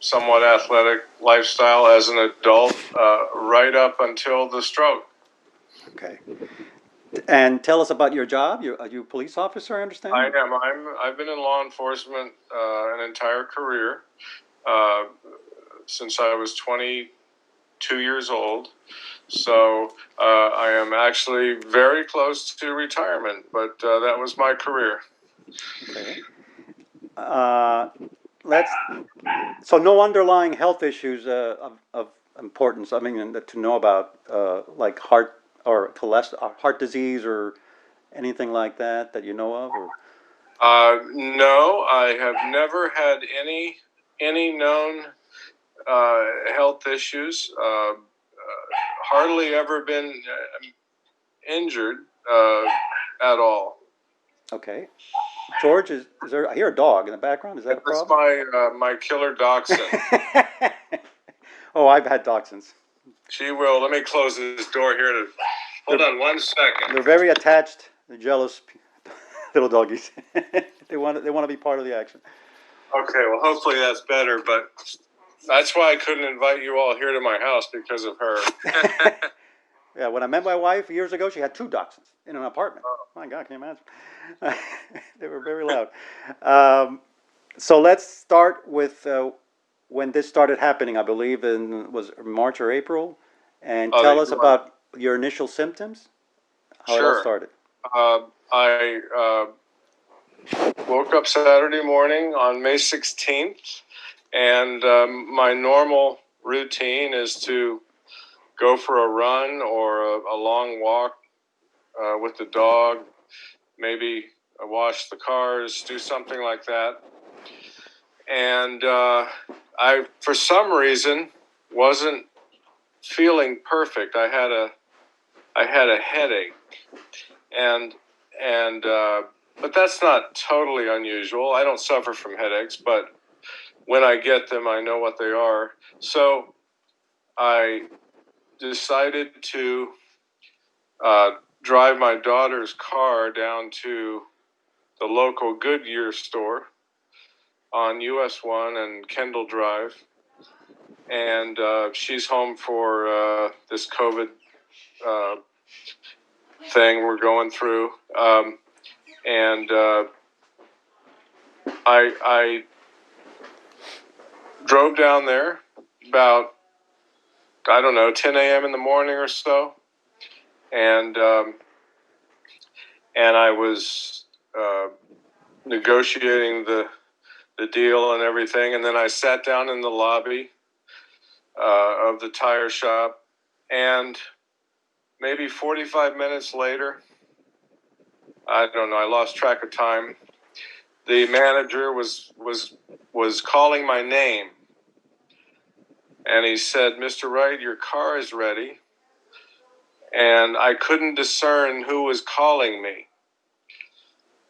somewhat athletic lifestyle as an adult, right up until the stroke. Okay. And tell us about your job. Are you a police officer, I understand? I am. I've been in law enforcement an entire career uh, since I was 22 years old. So I am actually very close to retirement, but that was my career. Okay. Uh, let's, so no underlying health issues of importance, I mean, to know about, like heart or cholesterol, heart disease or anything like that that you know of? Or? No, I have never had any known health issues. Hardly ever been injured at all. Okay. George, is there, I hear a dog in the background. Is that a That's problem? my killer dachshund. Oh, I've had dachshunds. She will. Let me close this door here. Hold on 1 second. They're very attached. They're jealous little doggies. They want to be part of the action. Okay, well, hopefully that's better, but that's why I couldn't invite you all here to my house because of her. Yeah, when I met my wife years ago, she had 2 dachshunds in an apartment. My God, can you imagine? They were very loud. So let's start with when this started happening. I believe was March or April, and tell us about your initial symptoms. How it all started. I woke up Saturday morning on May 16th, and my normal routine is to go for a run or a long walk with the dog, maybe wash the cars, do something like that. And I, for some reason, wasn't feeling perfect. I had a headache, and but that's not totally unusual. I don't suffer from headaches, but when I get them, I know what they are. So I decided to drive my daughter's car down to the local Goodyear store on US 1 and Kendall Drive. And she's home for this COVID thing we're going through. And I drove down there about, I don't know, 10 a.m. in the morning or so. And I was negotiating the deal and everything. And then I sat down in the lobby of the tire shop. And maybe 45 minutes later, I don't know, I lost track of time. The manager was calling my name. And he said, "Mr. Wright, your car is ready." And I couldn't discern who was calling me.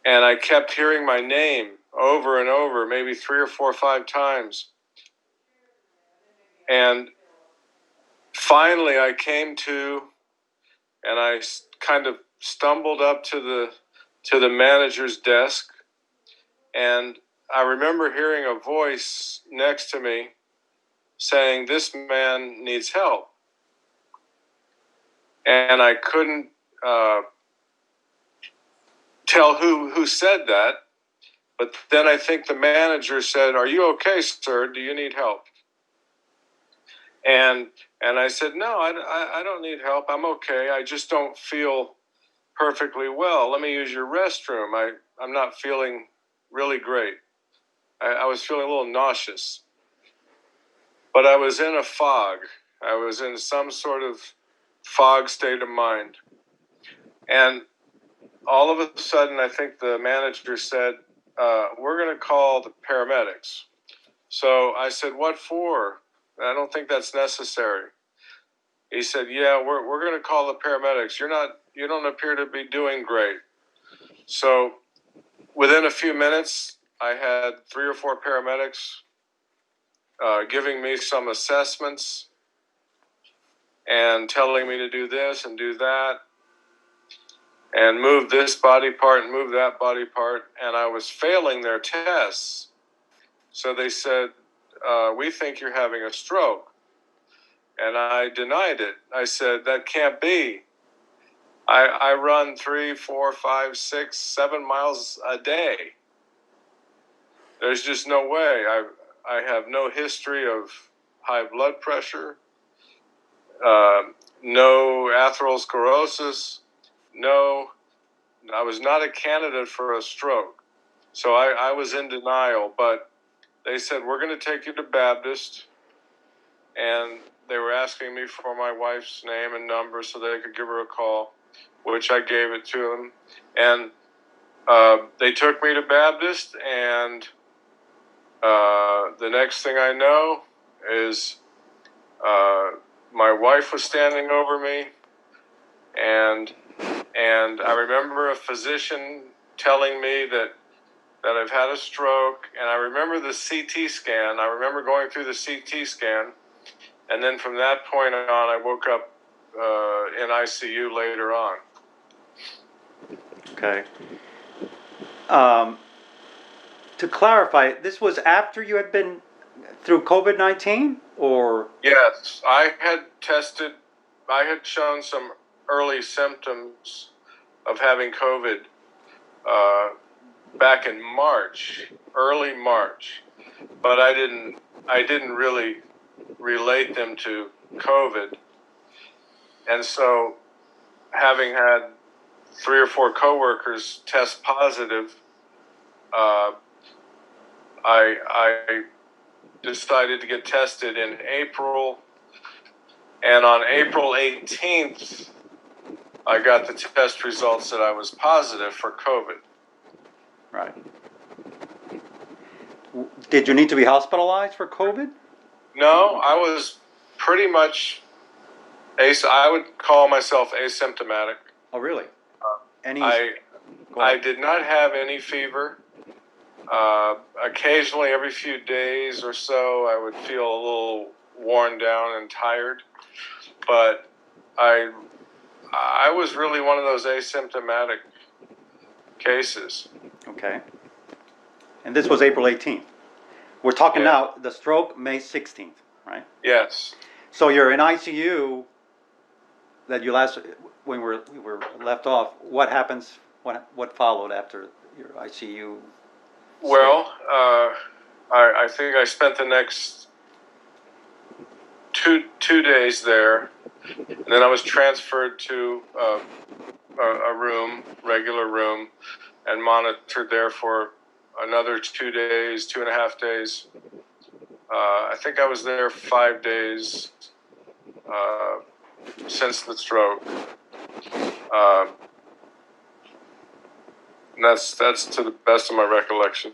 And I kept hearing my name over and over, maybe 3 or 4 or 5 times. And finally I came to, and I kind of stumbled up to the manager's desk. And I remember hearing a voice next to me saying, "This man needs help." And I couldn't tell who said that. But then I think the manager said, "Are you okay, sir? Do you need help?" And I said, "No, I don't need help. I'm okay. I just don't feel perfectly well. Let me use your restroom. I'm not feeling really great. I was feeling a little nauseous. But I was in a fog. I was in some sort of fog state of mind. And all of a sudden, I think the manager said, "We're going to call the paramedics." So I said, "What for? I don't think that's necessary." He said, "Yeah, we're going to call the paramedics. You don't appear to be doing great." So within a few minutes, I had 3 or 4 paramedics giving me some assessments and telling me to do this and do that and move this body part and move that body part. And I was failing their tests. So they said, we think you're having a stroke. And I denied it. I said, that can't be. I run 3, 4, 5, 6, 7 miles a day. There's just no way. I have no history of high blood pressure, no atherosclerosis, no, I was not a candidate for a stroke. So I was in denial, but they said, we're going to take you to Baptist. And they were asking me for my wife's name and number so they could give her a call, which I gave it to them. And they took me to Baptist, and the next thing I know is my wife was standing over me, and I remember a physician telling me that I've had a stroke, and I remember the CT scan. I remember going through the CT scan, and then from that point on, I woke up in ICU later on. Okay. To clarify, this was after you had been through COVID-19, or? Yes, I had shown some early symptoms of having COVID back in March, early March, but I didn't really relate them to COVID. And so, having had 3 or 4 coworkers test positive, I decided to get tested in April, and on April 18th, I got the test results that I was positive for COVID. Right. Did you need to be hospitalized for COVID? No, I was pretty much, I would call myself asymptomatic. Oh, really? Any? I did not have any fever. Occasionally, every few days or so, I would feel a little worn down and tired. But I was really one of those asymptomatic cases. Okay. And this was April 18th. We're talking now, the stroke, May 16th, right? Yes. So you're in ICU, that you when we were left off. What happens, what followed after your ICU? Well, I think I spent the next two days there, and then I was transferred to a room, regular room, and monitored there for another 2 days, 2.5 days. I think I was there 5 days since the stroke. And that's to the best of my recollection.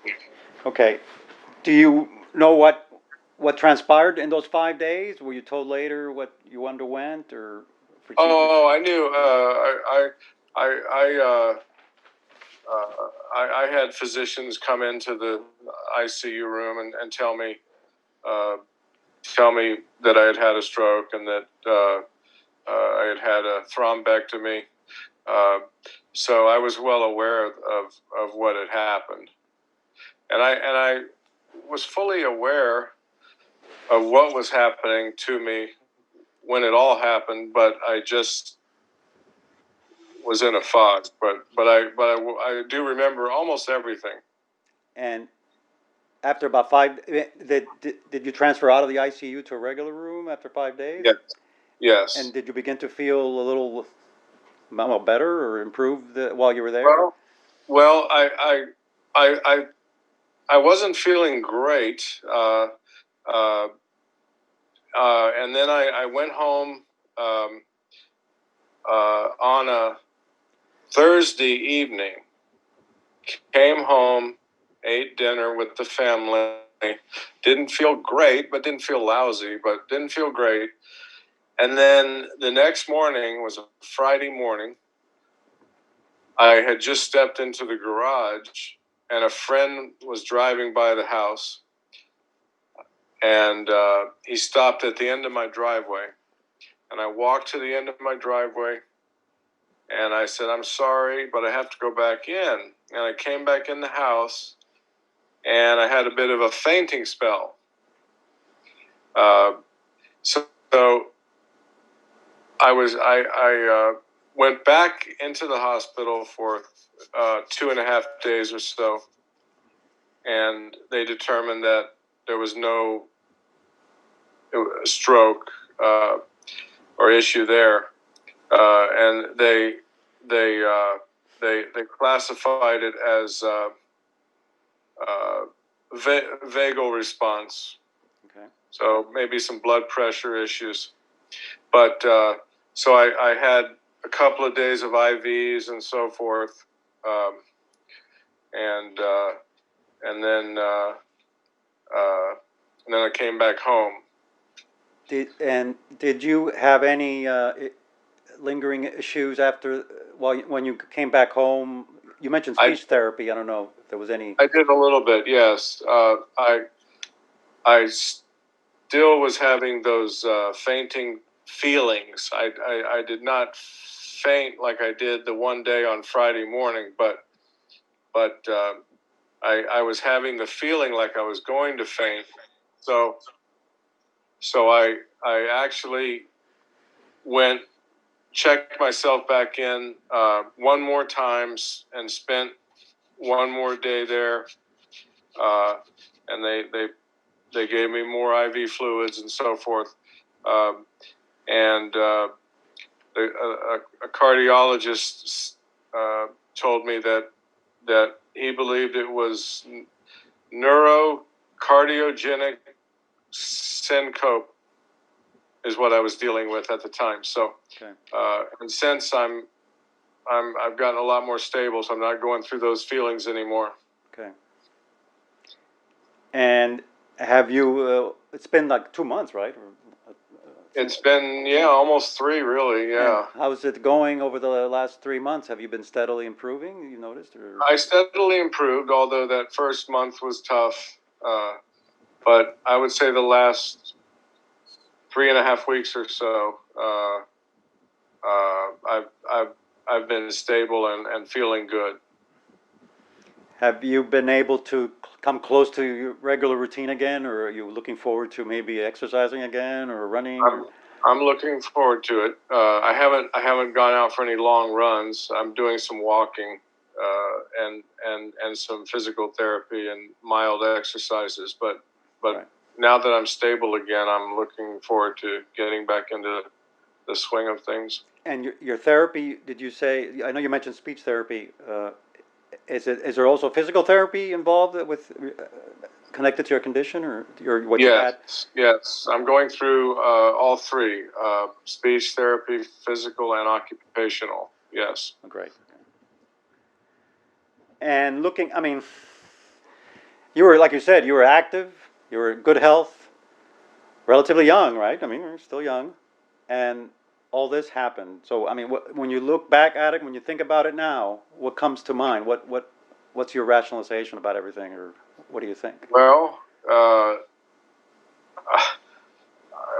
Okay. Do you know what transpired in those 5 days? Were you told later what you underwent, or? Oh, I knew. I had physicians come into the ICU room and tell me that I had had a stroke and that I had had a thrombectomy. So I was well aware of what had happened, and I was fully aware of what was happening to me when it all happened, but I just was in a fog. But I do remember almost everything. And after about 5, did you transfer out of the ICU to a regular room after 5 days? Yes. And did you begin to feel a little better or improved while you were there? Well, I wasn't feeling great, and then I went home on a Thursday evening. Came home, ate dinner with the family. Didn't feel great, but didn't feel lousy, but didn't feel great. And then the next morning was a Friday morning. I had just stepped into the garage, and a friend was driving by the house, and he stopped at the end of my driveway. And I walked to the end of my driveway, and I said, I'm sorry, but I have to go back in. And I came back in the house, and I had a bit of a fainting spell. So I went back into the hospital for 2.5 days or so, and they determined that there was no stroke or issue there, and they classified it as vagal response. Okay. So maybe some blood pressure issues. But so I had a couple of days of IVs and so forth, and then I came back home. Did you have any lingering issues after when you came back home? You mentioned speech therapy. I don't know if there was any. I did a little bit, yes. I still was having those fainting feelings. I did not faint like I did the one day on Friday morning, but I was having the feeling like I was going to faint. So I actually checked myself back in one more times and spent one more day there, and they gave me more IV fluids and so forth, and a cardiologist told me that he believed it was neurocardiogenic syncope is what I was dealing with at the time. So, okay. And since I've gotten a lot more stable, so I'm not going through those feelings anymore. Okay. And have you? It's been like 2 months, right? It's been almost 3, really. Yeah. And how's it going over the last 3 months? Have you been steadily improving? You noticed? Or? I steadily improved, although that first month was tough. But I would say the last 3.5 weeks or so, I've been stable and feeling good. Have you been able to come close to your regular routine again, or are you looking forward to maybe exercising again or running? I'm looking forward to it. I haven't gone out for any long runs. I'm doing some walking and some physical therapy and mild exercises. But Right. Now that I'm stable again, I'm looking forward to getting back into the swing of things. And your therapy? Did you say? I know you mentioned speech therapy. Is there also physical therapy involved with connected to your condition or what you had? Yes. I'm going through all three: speech therapy, physical, and occupational. Yes. Oh, great. And looking, I mean, you were, like you said, you were active, you were in good health, relatively young, right? I mean, you're still young, and all this happened. So, I mean, when you look back at it, when you think about it now, what comes to mind? What's your rationalization about everything, or what do you think? Well,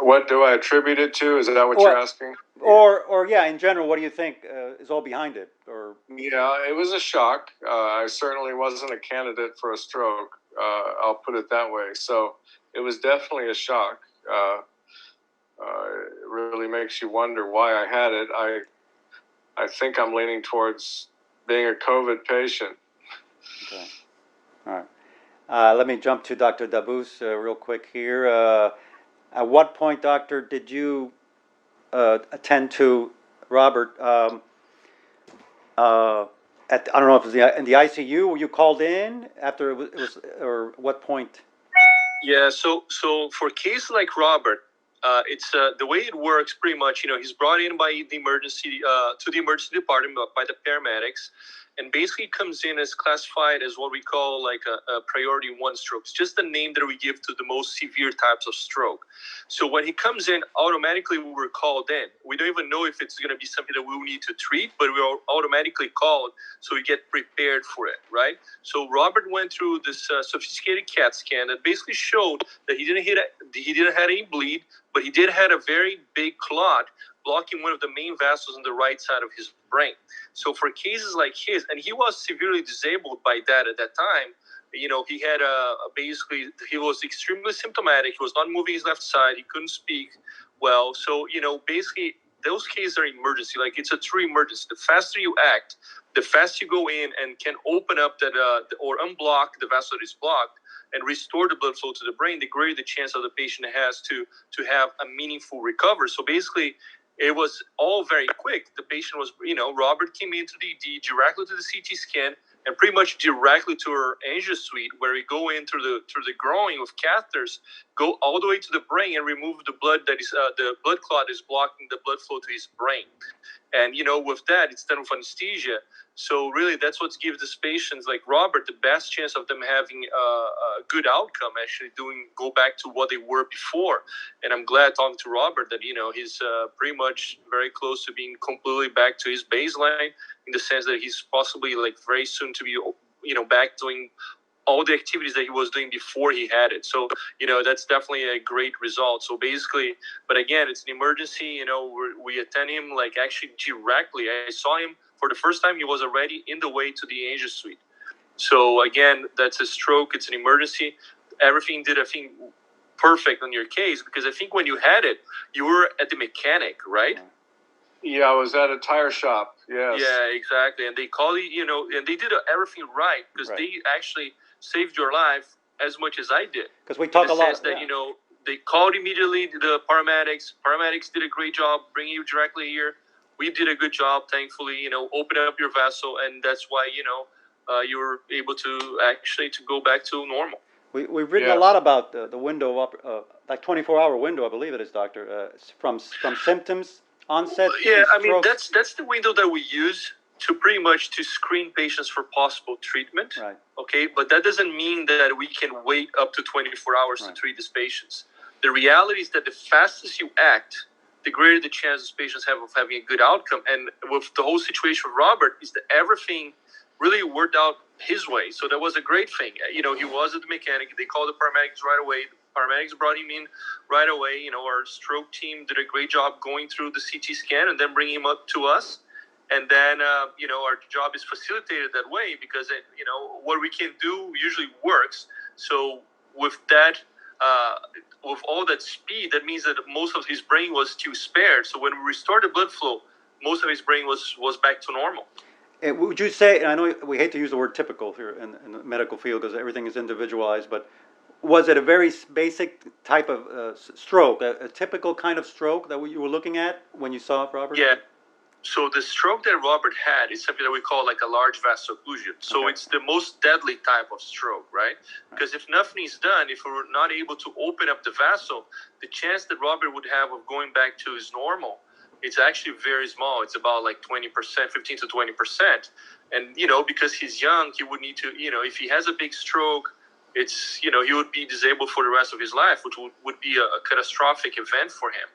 what do I attribute it to? Is that what you're asking? Or yeah, in general, what do you think is all behind it? Or yeah, it was a shock. I certainly wasn't a candidate for a stroke. I'll put it that way. So it was definitely a shock. It really makes you wonder why I had it. I think I'm leaning towards being a COVID patient. Okay. All right. Let me jump to Dr. Dabous real quick here. At what point, doctor, did you attend to Robert? I don't know if it was in the ICU. Were you called in after it was or what point? Yeah. So for cases like Robert, it's the way it works. Pretty much, he's brought in by the emergency to the emergency department by the paramedics, and basically comes in as classified as what we call like a priority 1 stroke. It's just the name that we give to the most severe types of stroke. So when he comes in, automatically we're called in. We don't even know if it's going to be something that we will need to treat, but we're automatically called, so we get prepared for it, right? So Robert went through this sophisticated CAT scan that basically showed that he didn't have any bleed, but he did have a very big clot blocking one of the main vessels on the right side of his brain. So for cases like his, and he was severely disabled by that at that time, he had basically he was extremely symptomatic. He was not moving his left side. He couldn't speak well. So basically those cases are emergency. Like it's a true emergency. The faster you act, the faster you go in and can open up that or unblock the vessel that is blocked and restore the blood flow to the brain, the greater the chance of the patient has to have a meaningful recovery. So basically, it was all very quick. The patient was, Robert came into the ED directly to the CT scan and pretty much directly to our angio suite, where we go in through the groin with catheters, go all the way to the brain and remove the blood that is the blood clot is blocking the blood flow to his brain. And with that, it's done with anesthesia. So really, that's what gives these patients like Robert the best chance of them having a good outcome. Actually, go back to what they were before. And I'm glad talking to Robert that he's pretty much very close to being completely back to his baseline, in the sense that he's possibly like very soon to be back doing all the activities that he was doing before he had it. So, that's definitely a great result. So basically, but again, it's an emergency. We attend him like actually directly. I saw him for the first time. He was already in the way to the angio suite. So again, that's a stroke. It's an emergency. Everything did, I think, perfect on your case, because I think when you had it, you were at the mechanic, right? Yeah, I was at a tire shop. Yes. Yeah, exactly. And they called you, and they did everything right, because they actually saved your life as much as I did. Because we talk a lot. That, they called immediately the paramedics. Paramedics did a great job bringing you directly here. We did a good job, thankfully, opening up your vessel, and that's why, you were able to actually to go back to normal. We've written a lot about the window up, like 24-hour window, I believe it is, doctor, from symptoms onset. Yeah, I mean that's the window that we use to pretty much to screen patients for possible treatment. Right. Okay, but that doesn't mean that we can wait up to 24 hours to treat these patients. The reality is that the fastest you act, the greater the chances patients have of having a good outcome. And with the whole situation with Robert, is that everything really worked out his way. So that was a great thing. He was at the mechanic. They called the paramedics right away. The paramedics brought him in right away. Our stroke team did a great job going through the CT scan and then bringing him up to us. And then, our job is facilitated that way because, what we can do usually works. So with that, with all that speed, that means that most of his brain was still spared. So when we restored the blood flow, most of his brain was back to normal. Would you say, and I know we hate to use the word typical here in the medical field because everything is individualized, but was it a very basic type of stroke, a typical kind of stroke that you were looking at when you saw Robert? Yeah. So the stroke that Robert had is something that we call like a large vaso-occlusion. So it's the most deadly type of stroke, right? Because if nothing is done, if we're not able to open up the vessel, the chance that Robert would have of going back to his normal, it's actually very small. It's about like 20%, 15 to 20%. And, because he's young, he would need to, if he has a big stroke, it's, he would be disabled for the rest of his life, which would be a catastrophic event for him.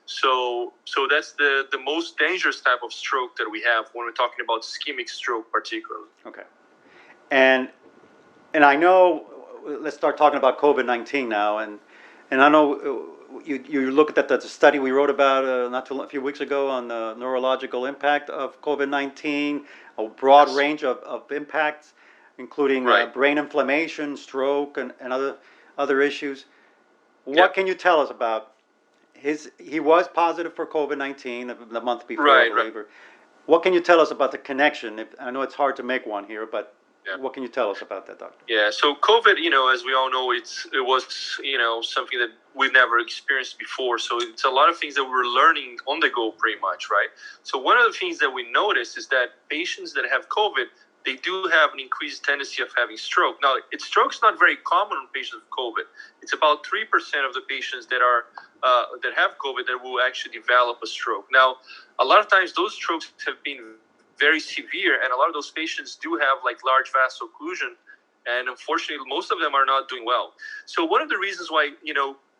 So that's the most dangerous type of stroke that we have when we're talking about ischemic stroke particularly. Okay. And I know, let's start talking about COVID-19 now. And I know you looked at the study we wrote about a few weeks ago on the neurological impact of COVID-19, a broad range of impacts, including brain inflammation, stroke, and other issues. What can you tell us about he was positive for COVID-19 the month before, I believe. Right. What can you tell us about the connection? I know it's hard to make one here, but what can you tell us about that, doctor? Yeah, so COVID, as we all know, it was, something that we've never experienced before. So it's a lot of things that we're learning on the go pretty much, right? So one of the things that we noticed is that patients that have COVID, they do have an increased tendency of having stroke. Now, stroke's not very common in patients with COVID. It's about 3% of the patients that have COVID that will actually develop a stroke. Now, a lot of times those strokes have been very severe, and a lot of those patients do have like large vaso-occlusion, and unfortunately, most of them are not doing well. So one of the reasons why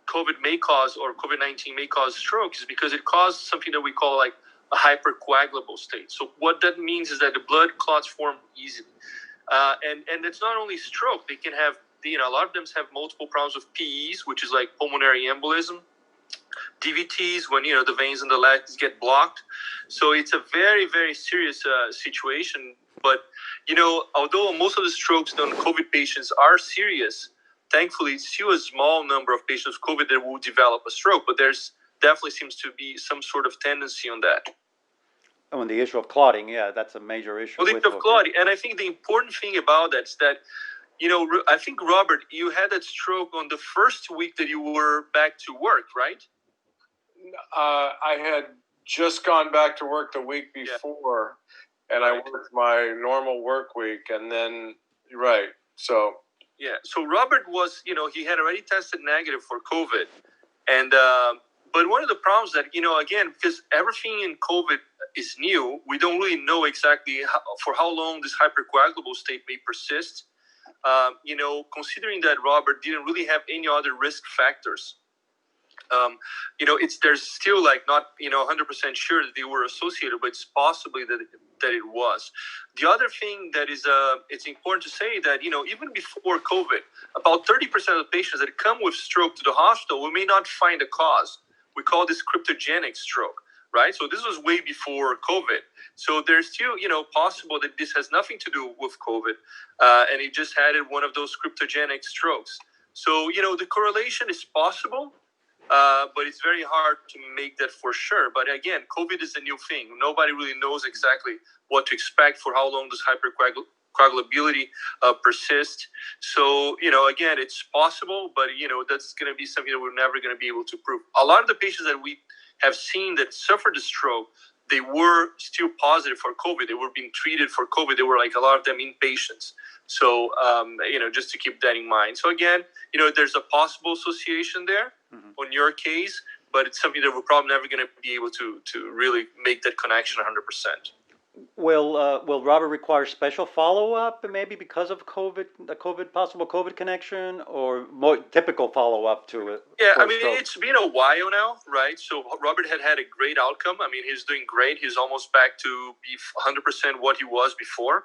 COVID may cause, or COVID-19 may cause stroke, is because it causes something that we call like a hypercoagulable state. So what that means is that the blood clots form easily. And it's not only stroke. They can have, a lot of them have multiple problems with PEs, which is like pulmonary embolism, DVTs, when, the veins in the legs get blocked. So it's a very, very serious situation But, although most of the strokes on COVID patients are serious, thankfully, it's still a small number of patients with COVID that will develop a stroke, but there's definitely seems to be some sort of tendency on that. Oh, and the issue of clotting, yeah, that's a major issue. Well, the issue of clotting, and I think the important thing about that is that, I think, Robert, you had that stroke on the first week that you were back to work, right? I had just gone back to work the week before, and I worked my normal work week, and then, so. Yeah, so Robert was, he had already tested negative for COVID, and but one of the problems that, again, because everything in COVID is new, we don't really know exactly for how long this hypercoagulable state may persist. Considering that Robert didn't really have any other risk factors, there's still not 100% sure that they were associated, but it's possibly that it was. The other thing that is it's important to say that even before COVID, about 30% of the patients that come with stroke to the hospital, we may not find a cause. We call this cryptogenic stroke, right? So this was way before COVID. So there's still possible that this has nothing to do with COVID, and he just had one of those cryptogenic strokes. So the correlation is possible. But it's very hard to make that for sure. But again, COVID is a new thing. Nobody really knows exactly what to expect for how long this hypercoagulability persists. So, again, it's possible, but, that's going to be something that we're never going to be able to prove. A lot of the patients that we have seen that suffered the stroke, they were still positive for COVID. They were being treated for COVID. They were a lot of them inpatients. So, just to keep that in mind. So again, there's a possible association there on your case, but it's something that we're probably never going to be able to really make that connection 100%. Will Robert require special follow-up, maybe because of possible COVID connection, or more typical follow-up to it? Yeah, it's been a while now, right? So Robert had a great outcome. He's doing great. He's almost back to be 100% what he was before.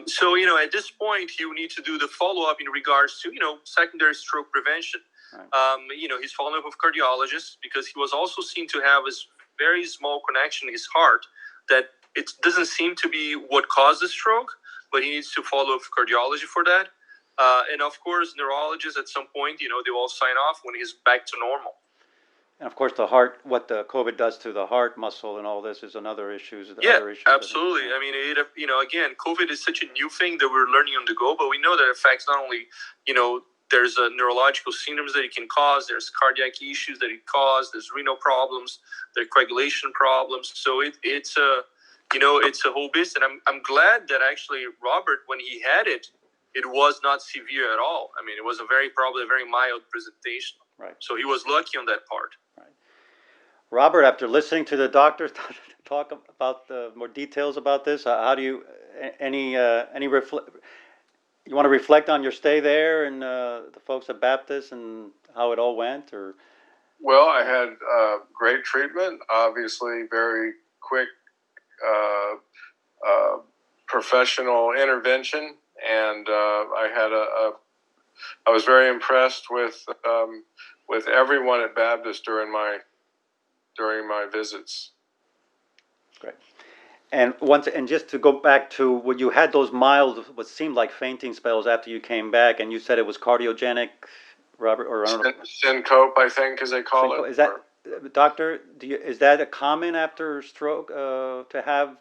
So, at this point, you need to do the follow-up in regards to, secondary stroke prevention. Right. He's following up with cardiologists because he was also seen to have a very small connection in his heart that it doesn't seem to be what caused the stroke, but he needs to follow up with cardiology for that. And of course, neurologists at some point, they will sign off when he's back to normal. And of course, the heart, what the COVID does to the heart muscle and all this is another issue. Absolutely. Again, COVID is such a new thing that we're learning on the go, but we know that it affects not only, there's neurological symptoms that it can cause, there's cardiac issues that it causes, there's renal problems, there's coagulation problems. So it's a whole business. And I'm glad that actually Robert, when he had it, it was not severe at all. It was probably a very mild presentation. Right. So he was lucky on that part. Right. Robert, after listening to the doctor talk about more details about this, how do you you want to reflect on your stay there and the folks at Baptist and how it all went, or? Well, I had great treatment. Obviously, very quick, professional intervention, and I was very impressed with everyone at Baptist during my visits. Great. And just to go back to when you had those mild, what seemed like fainting spells after you came back, and you said it was cardiogenic, Robert, or I don't know. Syncope, I think, as they call it. Is that, doctor? Is that a common after stroke to have?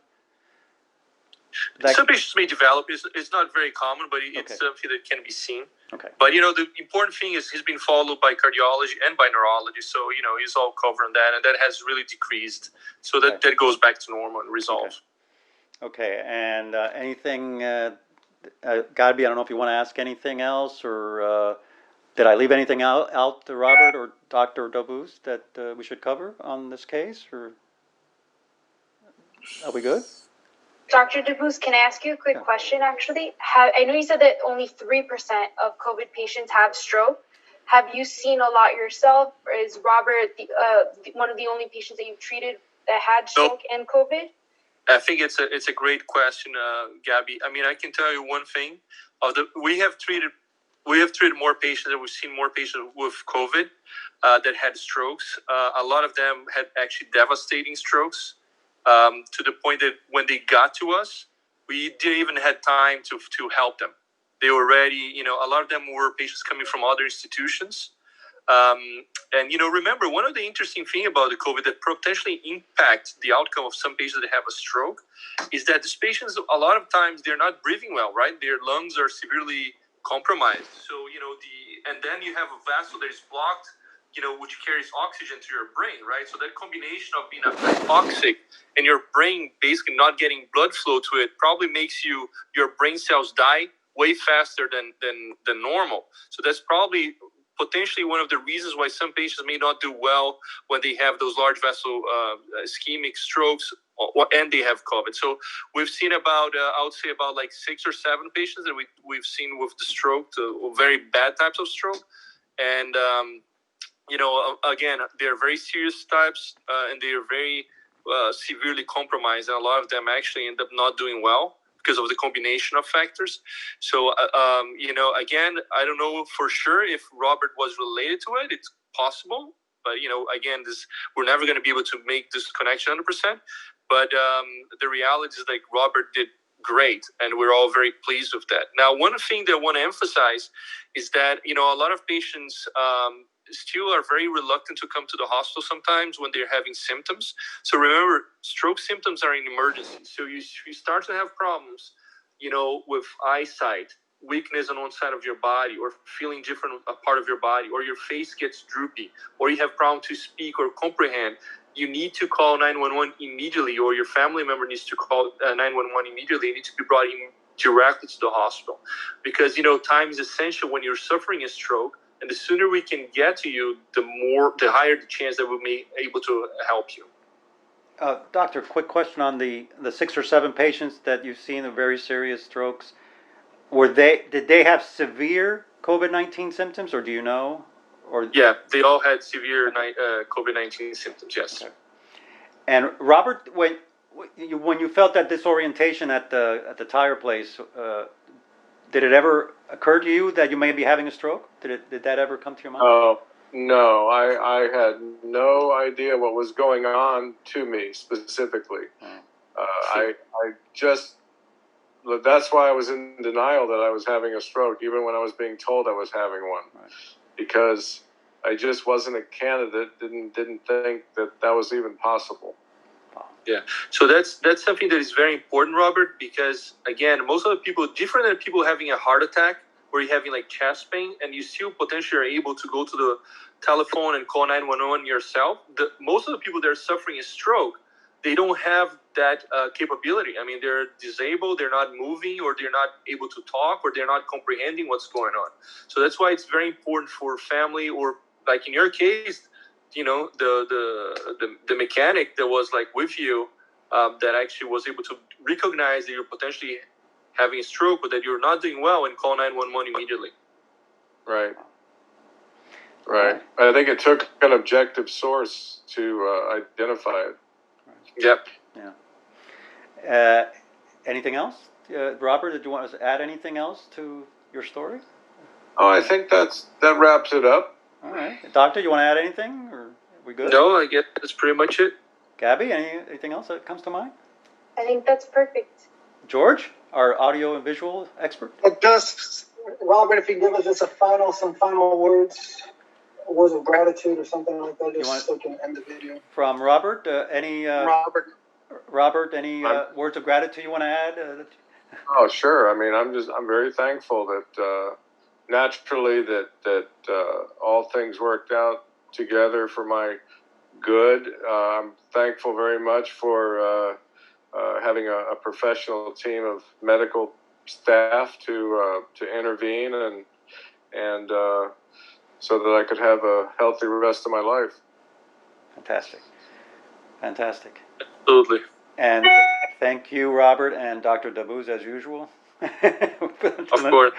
Some patients may develop. It's not very common, but it's something that can be seen. Okay. But the important thing is he's been followed by cardiology and by neurology, so he's all covering that, and that has really decreased. So that goes back to normal and resolves. Okay. And anything, Godby, I don't know if you want to ask anything else, or did I leave anything out to Robert or Dr. Dobus that we should cover on this case, or are we good? Dr. Dobus, can I ask you a quick question, actually? I know you said that only 3% of COVID patients have stroke. Have you seen a lot yourself? Or is Robert one of the only patients that you've treated that had stroke and COVID? I think it's a great question, Gabby. I can tell you one thing. We have treated more patients, and we've seen more patients with COVID that had strokes. A lot of them had actually devastating strokes. To the point that when they got to us, we didn't even had time to help them. They were already, a lot of them were patients coming from other institutions. And remember, one of the interesting things about the COVID that potentially impact the outcome of some patients that have a stroke is that these patients, a lot of times, they're not breathing well, right? Their lungs are severely compromised. So, and then you have a vessel that is blocked, which carries oxygen to your brain, right? So that combination of being toxic and your brain basically not getting blood flow to it probably makes your brain cells die way faster than normal. So that's probably potentially one of the reasons why some patients may not do well when they have those large vessel ischemic strokes and they have COVID. So we've seen about, I would say about like 6 or 7 patients that we've seen with the stroke, very bad types of stroke. And, again, they're very serious types and they are very severely compromised. And a lot of them actually end up not doing well because of the combination of factors. So, again, I don't know for sure if Robert was related to it. It's possible. But, again, we're never going to be able to make this connection 100%. But the reality is like Robert did great, and we're all very pleased with that. Now, one thing that I want to emphasize is that, a lot of patients still are very reluctant to come to the hospital sometimes when they're having symptoms. So remember, stroke symptoms are an emergency. So you start to have problems, with eyesight, weakness on one side of your body, or feeling different a part of your body, or your face gets droopy, or you have problem to speak or comprehend. You need to call 911 immediately, or your family member needs to call 911 immediately. You need to be brought in directly to the hospital because, time is essential when you're suffering a stroke. And the sooner we can get to you, the higher the chance that we may be able to help you. Doctor, quick question on the 6 or 7 patients that you've seen with very serious strokes. Did they have severe COVID-19 symptoms, or do you know? Yeah, they all had severe COVID-19 symptoms. Yes. Okay. And Robert, when you felt that disorientation at the tire place, did it ever occur to you that you may be having a stroke? Did that ever come to your mind? Oh, no. I had no idea what was going on to me specifically. I just, that's why I was in denial that I was having a stroke, even when I was being told I was having one. Right. Because I just wasn't a candidate, didn't think that was even possible. Yeah, so that's something that is very important, Robert, because again, most of the people, different than people having a heart attack, where you're having like chest pain, and you still potentially are able to go to the telephone and call 911 yourself. Most of the people that are suffering a stroke, they don't have that capability. I mean, they're disabled, they're not moving, or they're not able to talk, or they're not comprehending what's going on. So that's why it's very important for family, or like in your case, the mechanic that was like with you, that actually was able to recognize that you're potentially having a stroke, but that you're not doing well, and call 911 immediately. Right. I think it took an objective source to identify it. Yep. Yeah. Anything else, Robert? Did you want to add anything else to your story? Oh, I think that wraps it up. All right, Doctor, you want to add anything, or are we good? No, I guess that's pretty much it. Gabby, anything else that comes to mind? I think that's perfect. George, our audio and visual expert. Just Robert, if you give us just some final words of gratitude or something like that, just so we can end the video. From Robert, Robert, any words of gratitude you want to add? Oh, sure. I mean, I'm very thankful that naturally that all things worked out together for my good. I'm thankful very much for having a professional team of medical staff to intervene and so that I could have a healthy rest of my life. Fantastic. Absolutely. And thank you, Robert, and Dr. Dabuz, as usual. Of course.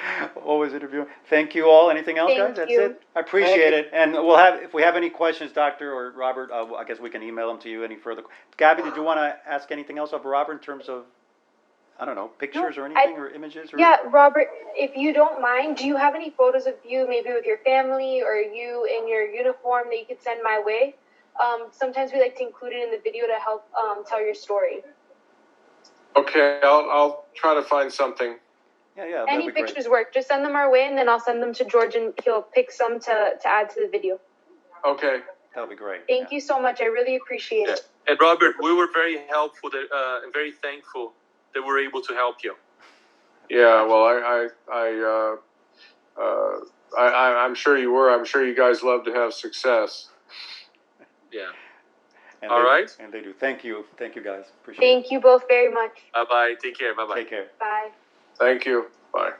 Always interviewing. Thank you all. Anything else, guys? That's it. I appreciate it. And if we have any questions, Doctor or Robert, I guess we can email them to you. Any further? Gabby, did you want to ask anything else of Robert in terms of, I don't know, pictures or anything, or images? Or... Yeah, Robert, if you don't mind, do you have any photos of you, maybe with your family or you in your uniform, that you could send my way? Sometimes we like to include it in the video to help tell your story. Okay, I'll try to find something. Yeah, that'd Any be great. pictures work. Just send them our way, and then I'll send them to George, and he'll pick some to add to the video. Okay. That'll be great. Thank you so much. I really appreciate it. And Robert, we were very helpful and very thankful that we're able to help you. Yeah, well, I'm sure you were. I'm sure you guys love to have success. Yeah. And All right. And they do. Thank you, guys. Appreciate Thank you both very much. Bye bye. Take care. Bye it. bye. Take care. Bye. Thank you. Bye.